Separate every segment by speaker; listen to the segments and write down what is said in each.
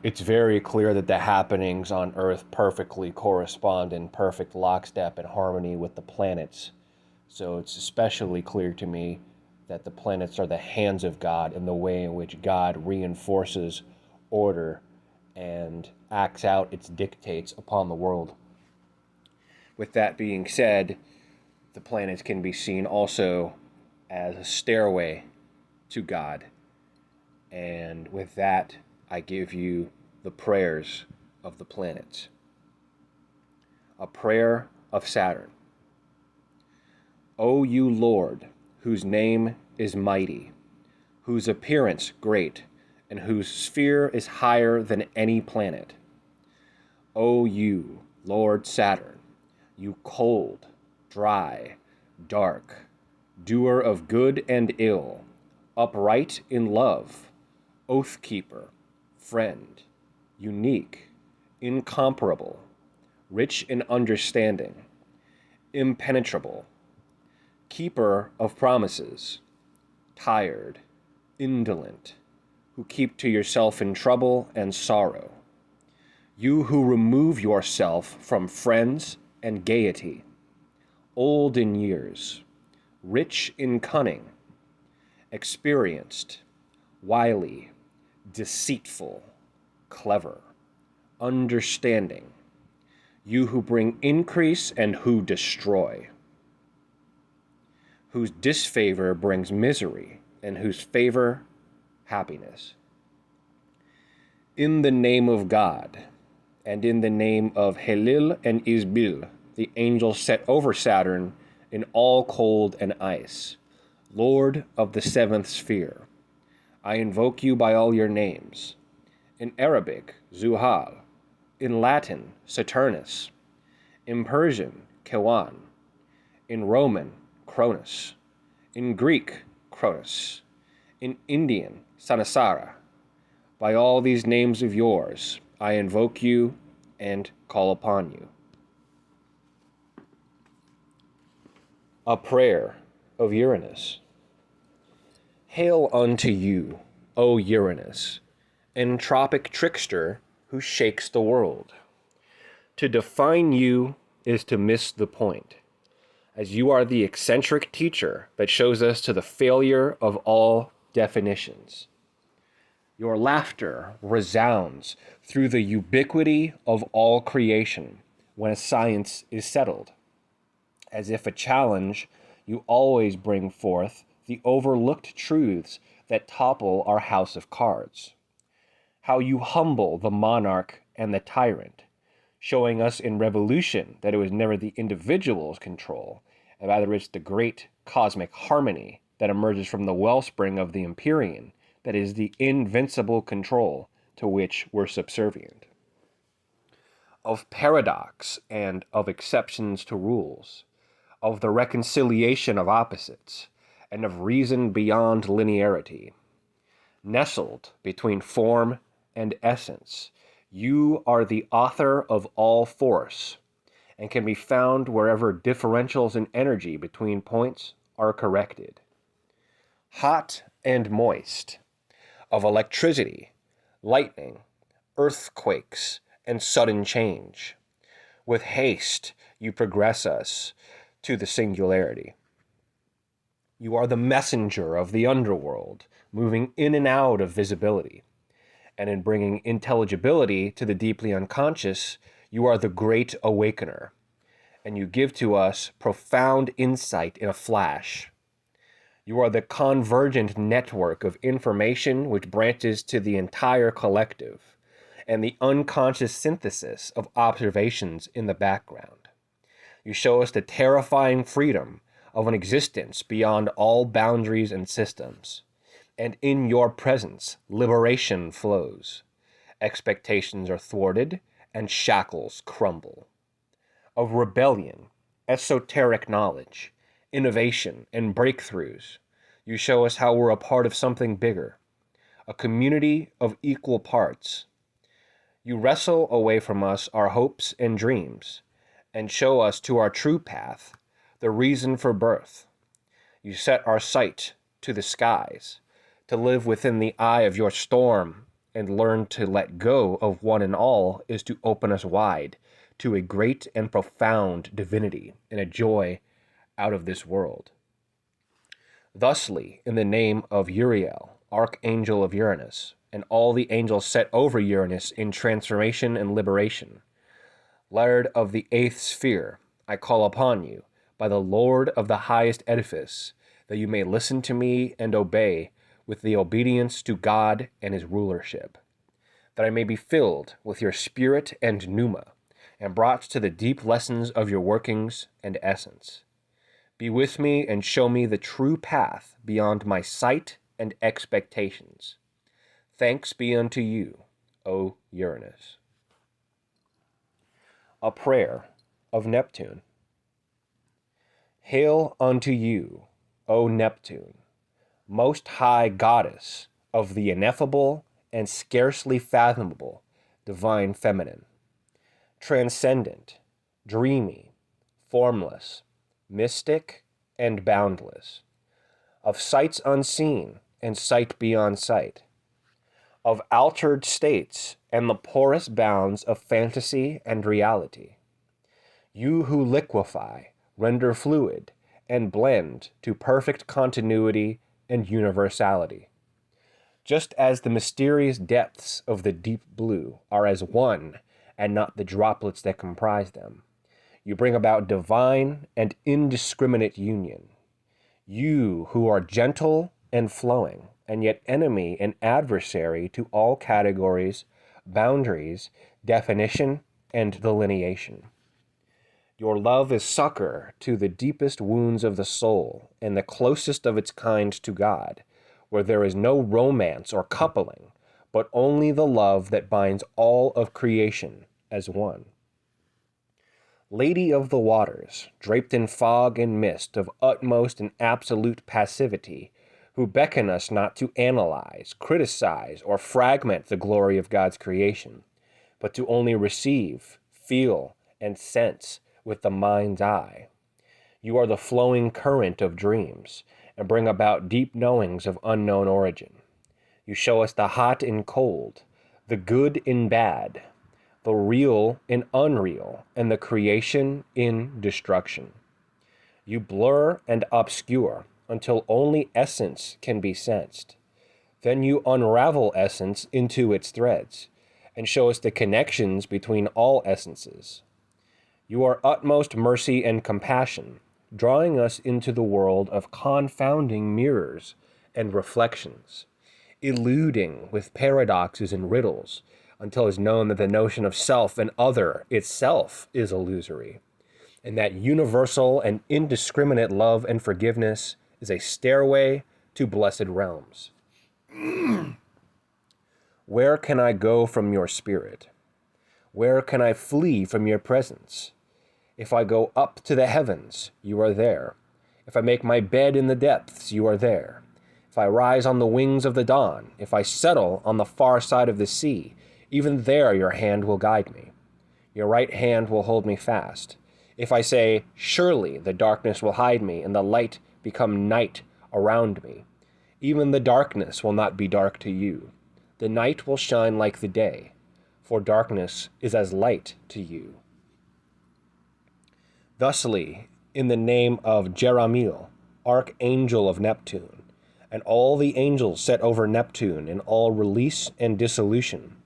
Speaker 1: it's very clear that the happenings on Earth perfectly correspond in perfect lockstep and harmony with the planets. So it's especially clear to me that the planets are the hands of God in the way in which God reinforces order and acts out its dictates upon the world. With that being said, the planets can be seen also as a stairway to God. And with that, I give you the prayers of the planets. A prayer of Saturn. O you Lord, whose name is mighty, whose appearance great, and whose sphere is higher than any planet. O you, Lord Saturn, you cold, dry, dark, doer of good and ill, upright in love, oath-keeper, friend, unique, incomparable, rich in understanding, impenetrable, keeper of promises, tired, indolent, who keep to yourself in trouble and sorrow, you who remove yourself from friends and gaiety, old in years, rich in cunning, experienced, wily, deceitful, clever, understanding, you who bring increase and who destroy, whose disfavor brings misery and whose favor happiness. In the name of God, and in the name of Helil and Isbil, the angels set over Saturn in all cold and ice, Lord of the seventh sphere, I invoke you by all your names. In Arabic, Zuhal. In Latin, Saturnus. In Persian, Kewan. In Roman, Cronus. In Greek, Cronus. In Indian, Sanasara. By all these names of yours, I invoke you and call upon you. A prayer of Uranus. Hail unto you, O Uranus, entropic trickster who shakes the world. To define you is to miss the point, as you are the eccentric teacher that shows us to the failure of all definitions. Your laughter resounds through the ubiquity of all creation when a science is settled. As if a challenge, you always bring forth the overlooked truths that topple our house of cards. How you humble the monarch and the tyrant, showing us in revolution that it was never the individual's control, and rather it's the great cosmic harmony that emerges from the wellspring of the Empyrean that is the invincible control to which we're subservient. Of paradox and of exceptions to rules, of the reconciliation of opposites, and of reason beyond linearity. Nestled between form and essence, you are the author of all force, and can be found wherever differentials in energy between points are corrected. Hot and moist, of electricity, lightning, earthquakes, and sudden change. With haste you progress us to the singularity. You are the messenger of the underworld, moving in and out of visibility. And in bringing intelligibility to the deeply unconscious, you are the great awakener, and you give to us profound insight in a flash. You are the convergent network of information which branches to the entire collective, and the unconscious synthesis of observations in the background. You show us the terrifying freedom of an existence beyond all boundaries and systems. And in your presence, liberation flows. Expectations are thwarted, and shackles crumble. Of rebellion, esoteric knowledge, innovation, and breakthroughs, you show us how we're a part of something bigger, a community of equal parts. You wrestle away from us our hopes and dreams, and show us to our true path, the reason for birth. You set our sight to the skies, to live within the eye of your storm and learn to let go of one and all is to open us wide to a great and profound divinity and a joy out of this world. Thusly, in the name of Uriel, archangel of Uranus, and all the angels set over Uranus in transformation and liberation, Laird of the eighth sphere, I call upon you, by the Lord of the highest edifice, that you may listen to me and obey with the obedience to God and his rulership, that I may be filled with your spirit and pneuma, and brought to the deep lessons of your workings and essence. Be with me and show me the true path beyond my sight and expectations. Thanks be unto you, O Uranus. A prayer of Neptune. Hail unto you, O Neptune, most high goddess of the ineffable and scarcely fathomable divine feminine, transcendent, dreamy, formless, mystic, and boundless, of sights unseen and sight beyond sight, of altered states and the porous bounds of fantasy and reality. You who liquefy, render fluid, and blend to perfect continuity and universality. Just as the mysterious depths of the deep blue are as one and not the droplets that comprise them, you bring about divine and indiscriminate union. You who are gentle and flowing, and yet enemy and adversary to all categories, boundaries, definition, and delineation. Your love is succor to the deepest wounds of the soul and the closest of its kind to God, where there is no romance or coupling, but only the love that binds all of creation as one. Lady of the waters, draped in fog and mist of utmost and absolute passivity, who beckon us not to analyze, criticize, or fragment the glory of God's creation, but to only receive, feel, and sense with the mind's eye. You are the flowing current of dreams, and bring about deep knowings of unknown origin. You show us the hot in cold, the good in bad, the real in unreal, and the creation in destruction. You blur and obscure until only essence can be sensed. Then you unravel essence into its threads, and show us the connections between all essences. You are utmost mercy and compassion, drawing us into the world of confounding mirrors and reflections, eluding with paradoxes and riddles, until it is known that the notion of self and other itself is illusory, and that universal and indiscriminate love and forgiveness is a stairway to blessed realms. Where can I go from your spirit? Where can I flee from your presence? If I go up to the heavens, you are there. If I make my bed in the depths, you are there. If I rise on the wings of the dawn, if I settle on the far side of the sea, even there your hand will guide me. Your right hand will hold me fast. If I say, surely the darkness will hide me, and the light become night around me, even the darkness will not be dark to you. The night will shine like the day, for darkness is as light to you. Thusly, in the name of Jeremiel, archangel of Neptune, and all the angels set over Neptune in all release and dissolution,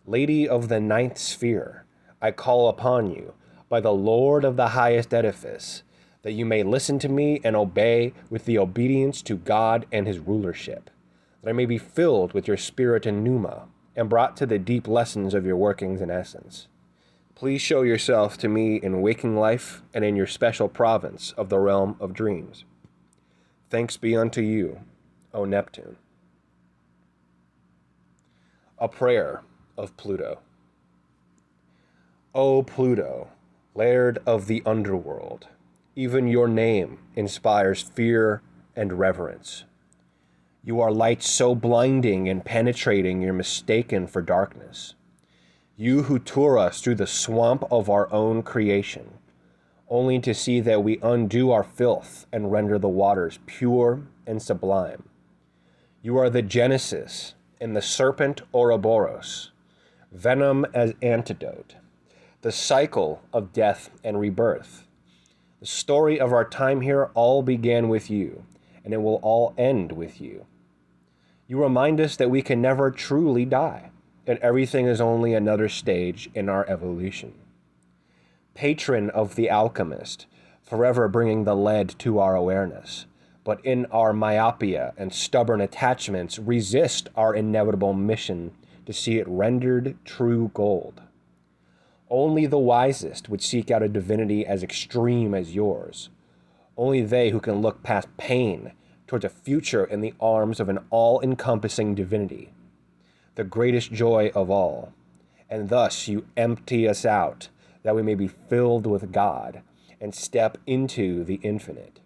Speaker 1: Lady of the ninth sphere, I call upon you, by the Lord of the highest edifice, that you may listen to me and obey with the obedience to God and his rulership, that I may be filled with your spirit and pneuma, and brought to the deep lessons of your workings and essence. Please show yourself to me in waking life and in your special province of the realm of dreams. Thanks be unto you, O Neptune. A prayer of Pluto. O Pluto, laird of the underworld, even your name inspires fear and reverence. You are light so blinding and penetrating you're mistaken for darkness. You who tour us through the swamp of our own creation, only to see that we undo our filth and render the waters pure and sublime. You are the genesis and the serpent Ouroboros, venom as antidote, the cycle of death and rebirth. The story of our time here all began with you, and it will all end with you. You remind us that we can never truly die, and everything is only another stage in our evolution. Patron of the alchemist, forever bringing the lead to our awareness, but in our myopia and stubborn attachments resist our inevitable mission to see it rendered true gold. Only the wisest would seek out a divinity as extreme as yours. Only they who can look past pain towards a future in the arms of an all-encompassing divinity, the greatest joy of all. And thus you empty us out, that we may be filled with God and step into the infinite.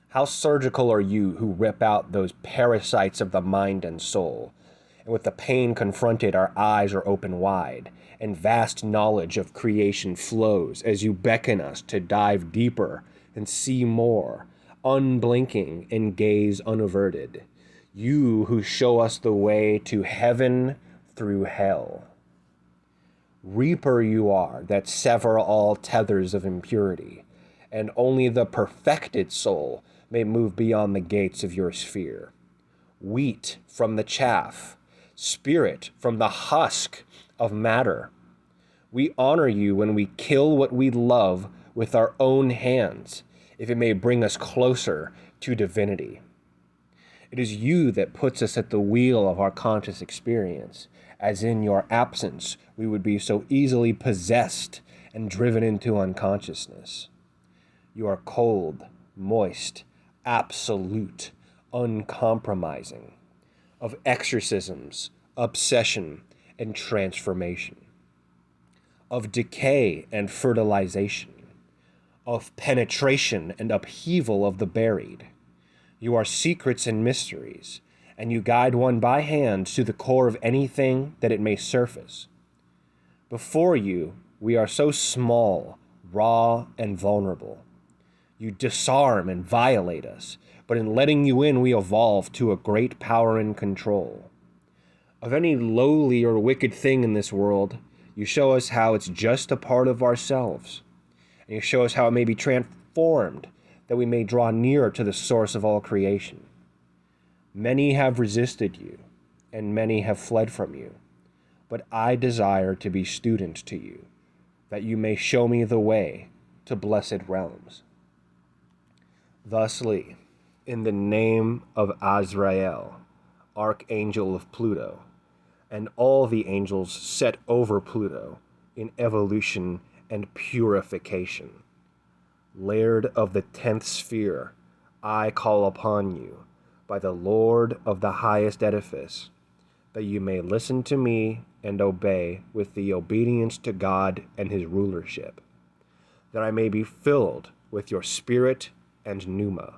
Speaker 1: How surgical are you who rip out those parasites of the mind and soul, and with the pain confronted our eyes are open wide, and vast knowledge of creation flows as you beckon us to dive deeper and see more, unblinking and gaze unaverted. You who show us the way to heaven through hell. Reaper you are that sever all tethers of impurity, and only the perfected soul may move beyond the gates of your sphere. Wheat from the chaff, spirit from the husk of matter. We honor you when we kill what we love with our own hands, if it may bring us closer to divinity. It is you that puts us at the wheel of our conscious experience, as in your absence we would be so easily possessed and driven into unconsciousness. You are cold, moist, absolute, uncompromising, of exorcisms, obsession, and transformation, of decay and fertilization, of penetration and upheaval of the buried. You are secrets and mysteries, and you guide one by hand to the core of anything that it may surface. Before you, we are so small, raw, and vulnerable. You disarm and violate us, but in letting you in, we evolve to a great power and control. Of any lowly or wicked thing in this world, you show us how it's just a part of ourselves, and you show us how it may be transformed, that we may draw nearer to the source of all creation. Many have resisted you, and many have fled from you, but I desire to be student to you, that you may show me the way to blessed realms. Thusly, in the name of Azrael, archangel of Pluto, and all the angels set over Pluto in evolution and purification, Laird of the 10th sphere, I call upon you, by the Lord of the highest edifice, that you may listen to me and obey with the obedience to God and his rulership, that I may be filled with your spirit and pneuma,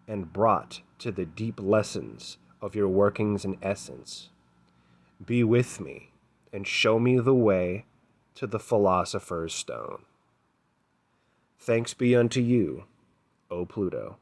Speaker 1: and brought to the deep lessons of your workings and essence. Be with me, and show me the way to the philosopher's stone. Thanks be unto you, O Pluto.